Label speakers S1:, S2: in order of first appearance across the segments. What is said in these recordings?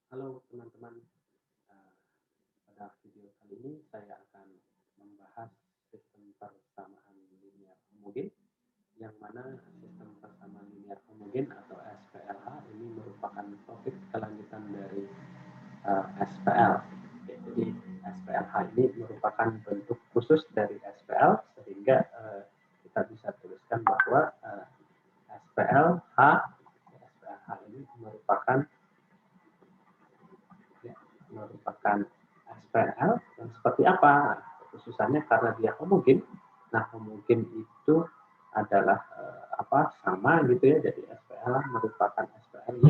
S1: Halo teman-teman, Eh, pada video kali ini saya akan membahas sistem persamaan linear homogen, yang mana sistem persamaan linear homogen atau SPLH ini merupakan topik kelanjutan dari SPL. Jadi SPLH ini merupakan bentuk khusus dari SPL, sehingga kita bisa tuliskan bahwa SPLH ini merupakan SPL yang seperti apa? Nah, khususannya karena dia homogen. Nah, homogen itu adalah sama gitu ya. Jadi SPL merupakan SPL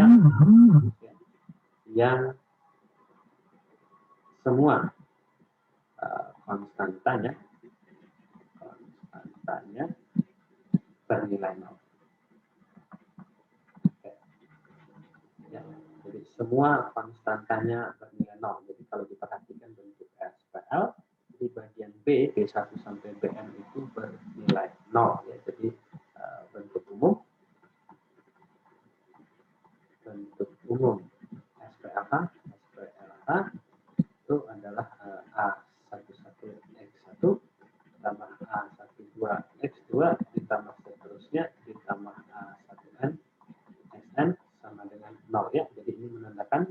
S1: yang semua konstantanya bernilai nol. Ya, jadi semua konstantanya bernilai nol. Jadi kalau diperhatikan bentuk SPL di bagian B1 sampai Bn itu bernilai nol. Ya, jadi bentuk umum SPLH itu adalah A11X1 ditambah A12X2 ditambah seterusnya ditambah A1N Xn sama dengan 0 ya. Jadi ini menandakan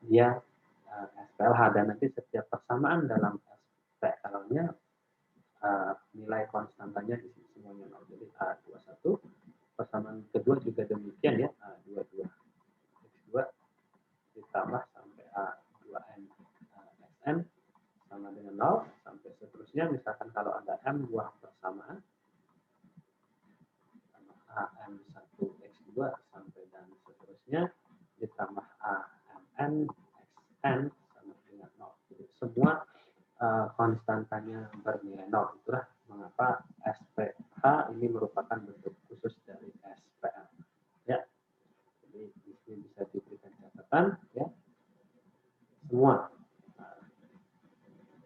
S1: dia SPLH, dan nanti setiap persamaan dalam SPL-nya nilai konstantanya di sini semuanya 0. Jadi A21, persamaan kedua juga demikian ya, A22 X2 ditambah sampai A2N Xn sama dengan 0 sampai seterusnya. Misalkan kalau ada M buah persamaan AM1X2 sampai dan seterusnya ditambah AMN XN sama dengan 0. Jadi semua konstantanya bernilai 0. Itulah mengapa SPH ini merupakan bentuk khusus dari SPL. Ya, jadi di sini bisa diberikan catatan ya. Semua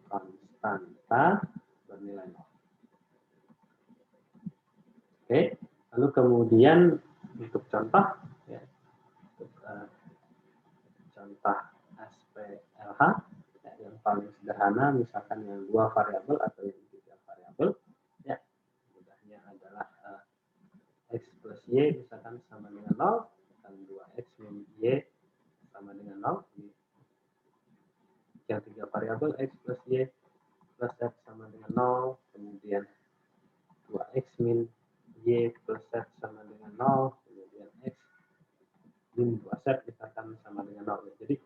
S1: konstanta bernilai 0. Oke, lalu kemudian untuk contoh ya, untuk contoh SPLH ya, yang paling sederhana misalkan yang 2 variabel atau yang 3 variabel ya, mudahnya adalah X plus Y misalkan sama dengan 0 dan 2X min Y sama dengan 0. Yang 3 variabel X plus Y plus Z sama dengan 0, kemudian 2X min Y plus Z sama dengan 0, kemudian X min 2Z misalkan sama dengan 0. Jadi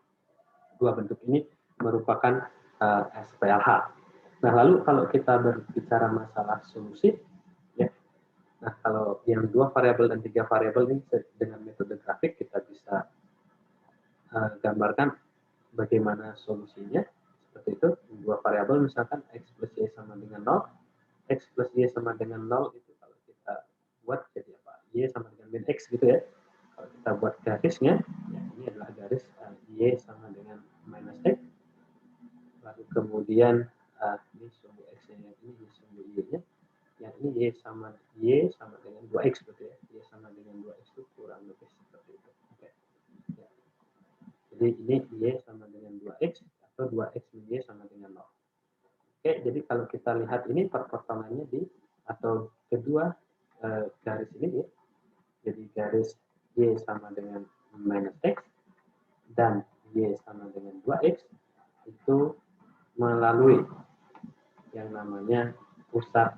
S1: dua bentuk ini merupakan SPLH. Nah, lalu kalau kita berbicara masalah solusi, ya, nah kalau yang 2 variabel dan 3 variabel ini dengan metode grafik kita bisa gambarkan bagaimana solusinya. Seperti itu, 2 variabel misalkan X plus Y sama dengan 0, X plus Y sama dengan 0 itu kalau kita buat jadi apa? Y sama dengan min X gitu ya. Kalau kita buat garisnya, ya ini adalah garis Y sama dengan minus X. Lalu kemudian ini sumbu X-nya, ini sumbu Y-nya. Yang ini Y sama dengan 2X gitu ya. Y sama dengan 2X itu kurang lebih seperti itu. Oke. Ya. Jadi ini Y sama dengan 2X atau 2X min Y sama dengan 0. Oke, jadi kalau kita lihat ini perpotongannya di atau kedua garis ini ya. Jadi garis Y sama dengan minus X dan Y sama dengan 2X itu melalui yang namanya pusat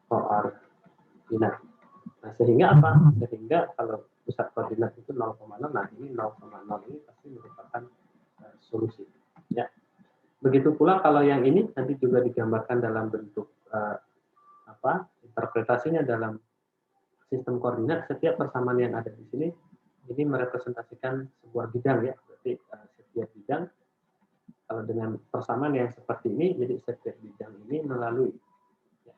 S1: koordinat. Nah, sehingga apa? Sehingga kalau pusat koordinat itu 0,0, nah ini 0,0 ini pasti merupakan solusi. Ya. Begitu pula kalau yang ini nanti juga digambarkan dalam bentuk interpretasinya dalam sistem koordinat. Setiap persamaan yang ada di sini ini merepresentasikan sebuah bidang ya. Berarti setiap bidang kalau dengan persamaan yang seperti ini, jadi setiap bidang ini melalui ya.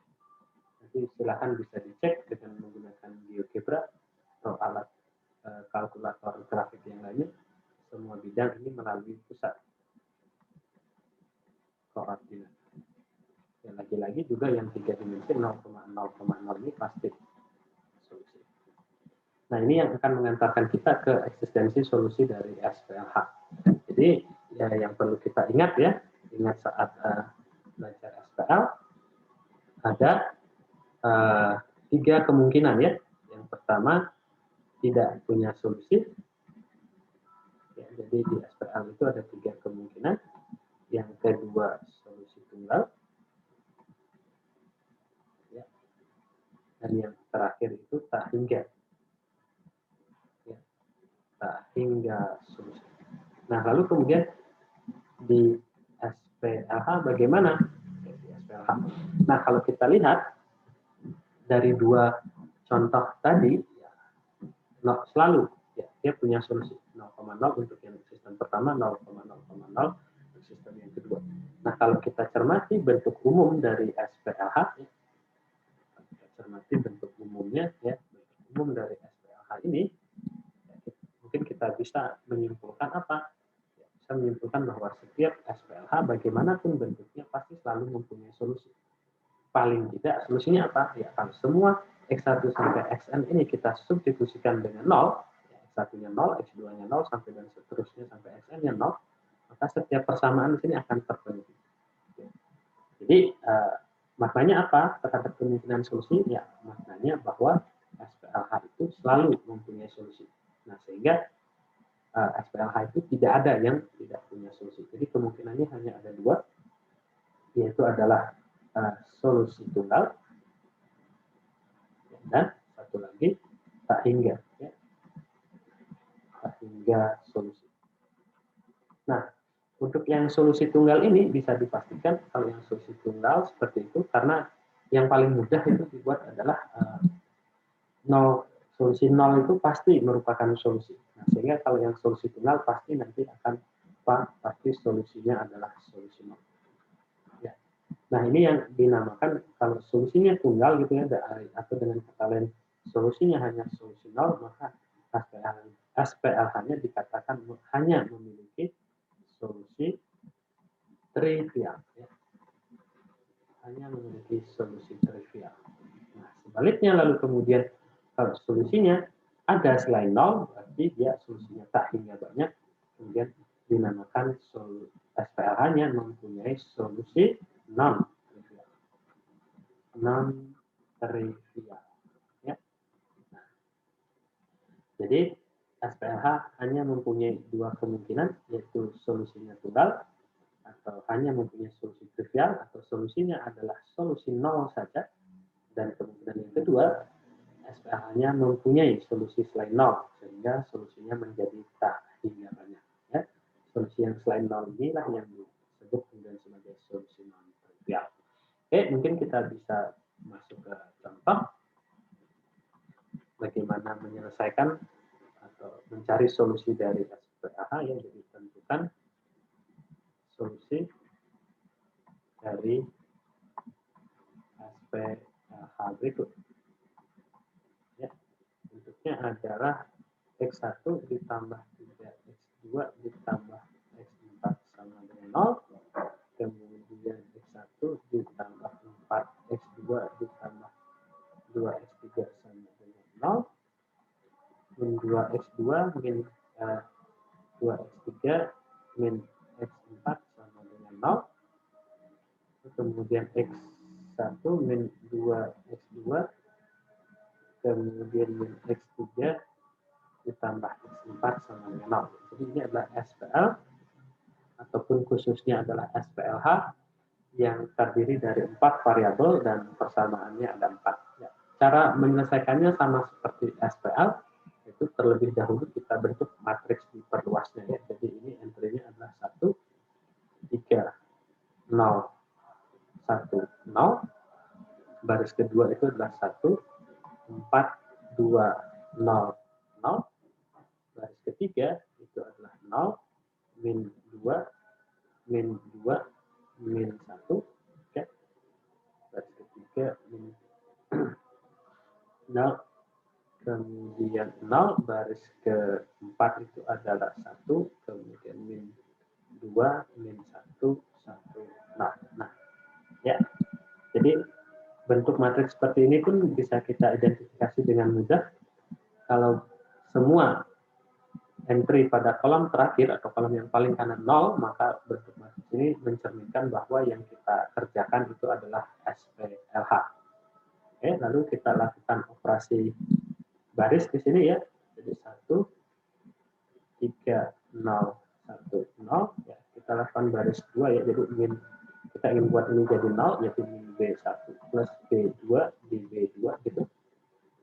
S1: Nanti silakan bisa dicek dengan menggunakan GeoGebra atau alat kalkulator grafik yang lainnya. Semua bidang ini melalui pusat koordinat. Dan lagi-lagi juga yang 3 dimensi 0,0,0 ini pasti solusi. Nah, ini yang akan mengantarkan kita ke eksistensi solusi dari SPLH. Jadi, ya, yang perlu kita ingat ya, ingat saat belajar SPL, ada 3 kemungkinan ya. Yang pertama, tidak punya solusi. Ya, jadi di SPL itu ada 3 kemungkinan. Yang kedua, solusi tunggal. Ya. Dan yang terakhir itu tak hingga. Ya. Tak hingga solusi. Nah, lalu kemudian di SPLH bagaimana? Di SPLH. Nah, kalau kita lihat dari 2 contoh tadi, ya, selalu ya, dia punya solusi 0,0 untuk yang sistem pertama, 0,0,0 untuk sistem yang kedua. Nah, kalau kita cermati bentuk umum dari SPLH, ya, kita cermati bentuk umumnya, ya, bentuk umum dari SPLH ini, ya, mungkin kita bisa menyimpulkan apa? Ya, bisa menyimpulkan bahwa setiap SPLH bagaimanapun bentuknya pasti selalu mempunyai solusi. Paling tidak solusinya apa? Ya, kalau semua X1 sampai Xn ini kita substitusikan dengan 0, ya, X1-nya 0, X2-nya 0, sampai dan seterusnya sampai Xn-nya 0, maka setiap persamaan di sini akan terpenuhi. Jadi, maknanya apa terhadap kemungkinan solusi? Ya, maknanya bahwa SPLH itu selalu mempunyai solusi. Nah, sehingga SPLH itu tidak ada yang tidak punya solusi. Jadi, kemungkinannya hanya ada 2, yaitu adalah solusi tunggal, dan satu lagi tak hingga, ya. Tak hingga solusi. Nah, untuk yang solusi tunggal ini bisa dipastikan kalau yang solusi tunggal seperti itu, karena yang paling mudah itu dibuat adalah solusi 0 itu pasti merupakan solusi. Nah, sehingga kalau yang solusi tunggal pasti nanti akan pasti solusinya adalah solusi 0. Ya. Nah, ini yang dinamakan kalau solusinya tunggal gitu ya, atau dengan kata lain solusinya hanya solusi 0, maka SPLH-nya dikatakan hanya memiliki solusi trivial. Ya. Hanya memiliki solusi trivial. Nah, sebaliknya lalu kemudian kalau solusinya ada selain 0, berarti dia solusinya tak hingga banyak, kemudian dinamakan SPLH-nya mempunyai solusi non-trivial. Non-trivial. Ya. Nah, jadi SPLH hanya mempunyai 2 kemungkinan, yaitu solusinya tunggal, atau hanya mempunyai solusi trivial, atau solusinya adalah solusi 0 saja, dan kemungkinan yang kedua, SPLH-nya mempunyai solusi selain 0, sehingga solusinya menjadi tak hingga banyak. Ya. Solusi yang selain 0 inilah yang disebut kemudian sebagai solusi non-trivial. Oke, mungkin kita bisa masuk ke contoh bagaimana menyelesaikan atau mencari solusi dari SPLH, yang jadi tentukan solusi dari SPLH berikut. Ya, bentuknya adalah X1 ditambah 3X2 ditambah X4 sama dengan 0, kemudian X1 ditambah 4X2 ditambah 2X3 sama dengan 0, min 2X2 min 2X3 min X4 sama dengan 0, kemudian X1 min 2X2 kemudian min X3 ditambah X4 sama dengan 0. Jadi ini adalah SPL, ataupun khususnya adalah SPLH yang terdiri dari 4 variabel dan persamaannya ada 4. Ya. Cara menyelesaikannya sama seperti SPL, itu terlebih dahulu kita bentuk matriks diperluasnya. Ya. Jadi ini entry-nya adalah 1, 3, 0, 1, 0. Baris kedua itu adalah 1, 4, 2, 0, 0. Baris ketiga itu adalah 0, min 2, min 2, min 1. Oke. Baris ketiga min 0, kemudian 0. Baris keempat itu adalah 1, kemudian min 2, min 1, 1, 0. Nah, ya. Jadi bentuk matriks seperti ini pun bisa kita identifikasi dengan mudah kalau semua entry pada kolom terakhir atau kolom yang paling kanan 0, maka bentuk matriks ini mencerminkan bahwa yang kita kerjakan itu adalah SPLH. Oke, lalu kita lakukan operasi baris di sini ya. Jadi 1, 3, 0, 1, 0. Ya, kita lakukan baris 2 ya. Jadi kita ingin buat ini jadi 0, yaitu min B1 plus B2 di B2 gitu.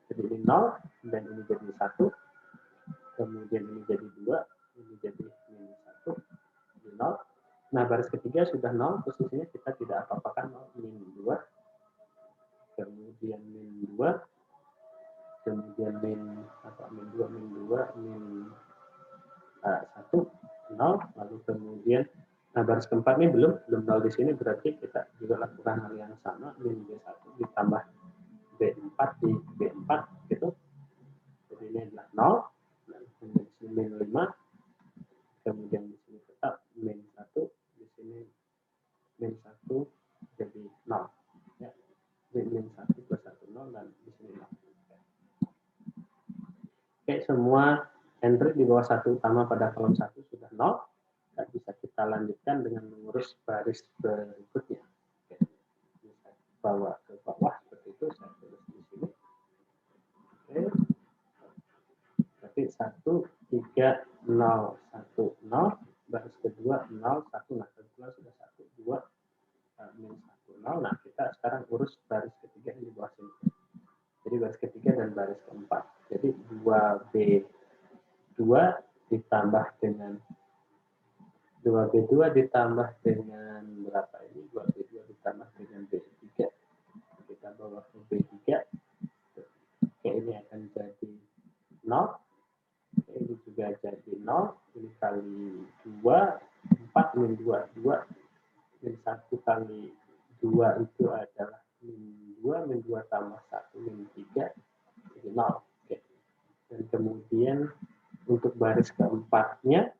S1: Jadi ini 0, dan ini jadi 1. Kemudian ini jadi 2, ini jadi min 1, jadi 0. Nah, baris ketiga sudah 0, posisinya kita tidak apa-apakan 0, min 2, kemudian min 2, kemudian min 2, min 2, min 1, 0, lalu kemudian, nah baris keempat ini belum 0 di sini, berarti kita juga lakukan hal yang sama, min B1 ditambah B4 di B4, gitu. Jadi ini adalah 0, dan kemudian di sini min 5, kemudian di sini tetap min 1, di sini min 1 jadi 0. Ya. Min 1 plus 1, 0, dan di sini 0. Oke, semua entry di bawah satu utama pada kolom 1 sudah 0. Dan bisa kita lanjutkan dengan mengurus baris berikutnya. Oke. Bisa bawa ke bawah seperti itu, saya tulis di sini. Oke. Berarti 1, 3, 0, 1, 0. Baris kedua 0, 1. Nah, kebetulan sudah 1, 2, min 1, 0. Nah, kita sekarang urus baris ketiga di bawah sini. Jadi baris ketiga dan baris keempat. Jadi 2B2 ditambah dengan 2B2 ditambah dengan berapa ini? 2B2 ditambah dengan B3. Kita bawa ke B3. Oke, ini akan jadi 0. Oke, ini juga jadi 0. Ini kali 2, 4 min 2, 2. Min 1 kali 2 itu adalah min 2, min 2 tambah 1, min 3. Jadi 0. Oke. Dan kemudian untuk baris keempatnya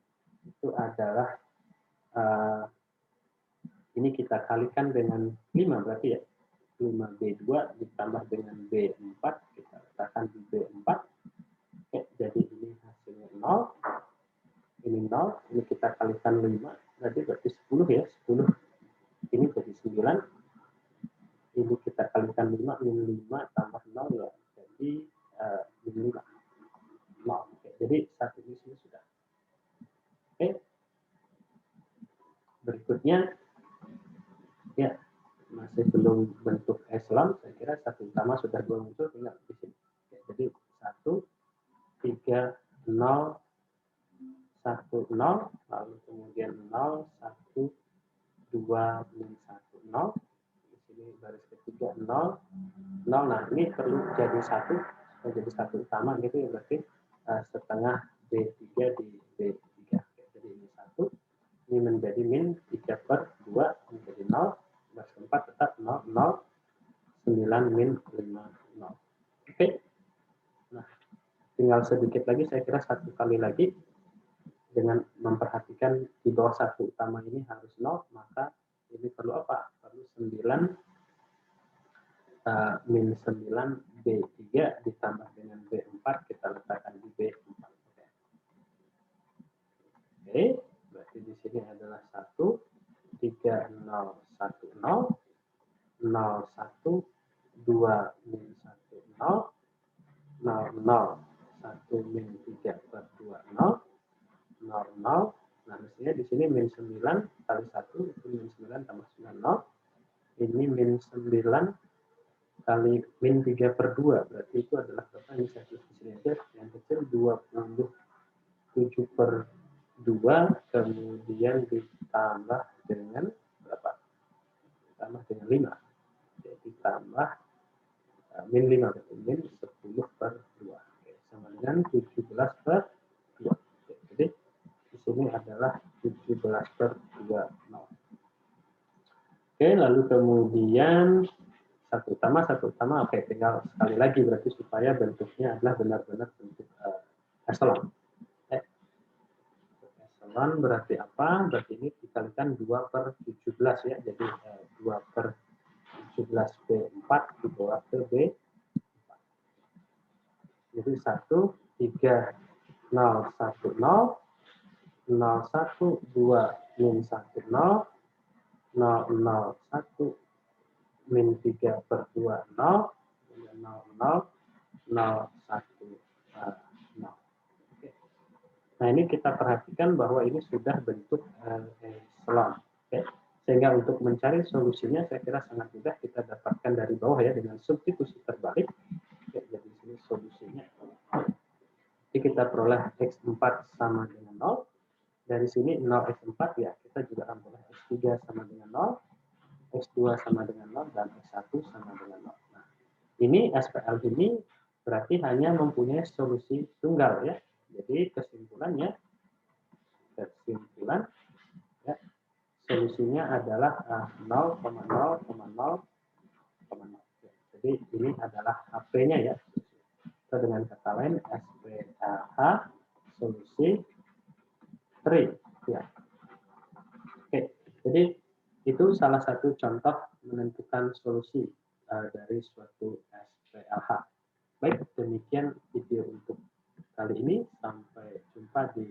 S1: itu adalah ini kita kalikan dengan 5 berarti ya. 5B2 ditambah dengan B4, kita letakkan di B4. Oke, jadi ini hasilnya 0. Ini 0, ini kita kalikan 5, berarti 10 ya. 10 ini jadi 9. Ini kita kalikan 5, min 5 tambah 0 ya. Jadi min 5. 0. Oke, jadi satu di sini sudah. Oke. Berikutnya, ya, masih belum bentuk echelon, saya kira satu utama sudah muncul, tinggal di sini. Oke, jadi 1, 3, 0, 1, 0, lalu kemudian 0, 1, 2, min 1, 0. Di sini baris ketiga 0, 0. Nah, ini perlu jadi 1, jadi satu utama gitu ya, berarti setengah B3 di B3. Oke, jadi ini 1. Ini menjadi min 3/2 menjadi 0, baris keempat tetap 0, 0, 9 min 5, 0. Oke. Nah, tinggal sedikit lagi, saya kira satu kali lagi, dengan memperhatikan di bawah satu utama ini harus 0, maka ini perlu apa? Perlu 9, min 9 B3 ditambah dengan B4, kita letakkan di B4. Oke. Berarti di sini adalah 1, 3, 0, 1, 0, 0, 1, 2, min 1, 0, 0, 0, 1, min 3/2, 0, 0, 0. Nah, mestinya di sini min 9 kali 1, itu min 9 tambah 9, 0. Ini min 9 kali min 3/2, berarti itu adalah berapa? Ini saya tulis di sini aja, yang kecil 27/2, kemudian ditambah dengan berapa? Ditambah dengan 5. Jadi tambah min 5, berarti min 10/2. Oke, sama dengan 17/2. Oke, jadi di sini adalah 17/2, 0. Oke, lalu kemudian satu utama, oke, tinggal sekali lagi berarti supaya bentuknya adalah benar-benar bentuk echelon. Echelon berarti apa? Berarti ini dikalikan 2/17 ya, jadi 2/17 B4 dibawa ke B4. Jadi 1, 3, 0, 1, 0, 0, 1, 2, min 1, 0, 0, 0, 1, min 3 per 2, 0, 0, 0, 0, 1, 0. Oke. Nah, ini kita perhatikan bahwa ini sudah bentuk echelon. Oke. Sehingga untuk mencari solusinya saya kira sangat mudah, kita dapatkan dari bawah ya dengan substitusi terbalik. Oke, jadi sini solusinya. Jadi kita peroleh X4 sama dengan 0. Dari sini 0x4 ya, kita juga akan boleh X3 sama dengan 0, X2 sama dengan 0, dan X1 sama dengan 0. Nah, ini SPL ini berarti hanya mempunyai solusi tunggal ya. Jadi kesimpulan ya, solusinya adalah 0,0,0,0. Jadi ini adalah HP-nya ya. Atau dengan kata lain SPLH solusi 3 ya. Oke, jadi itu salah satu contoh menentukan solusi dari suatu SPLH. Baik, demikian video untuk kali ini. Sampai jumpa di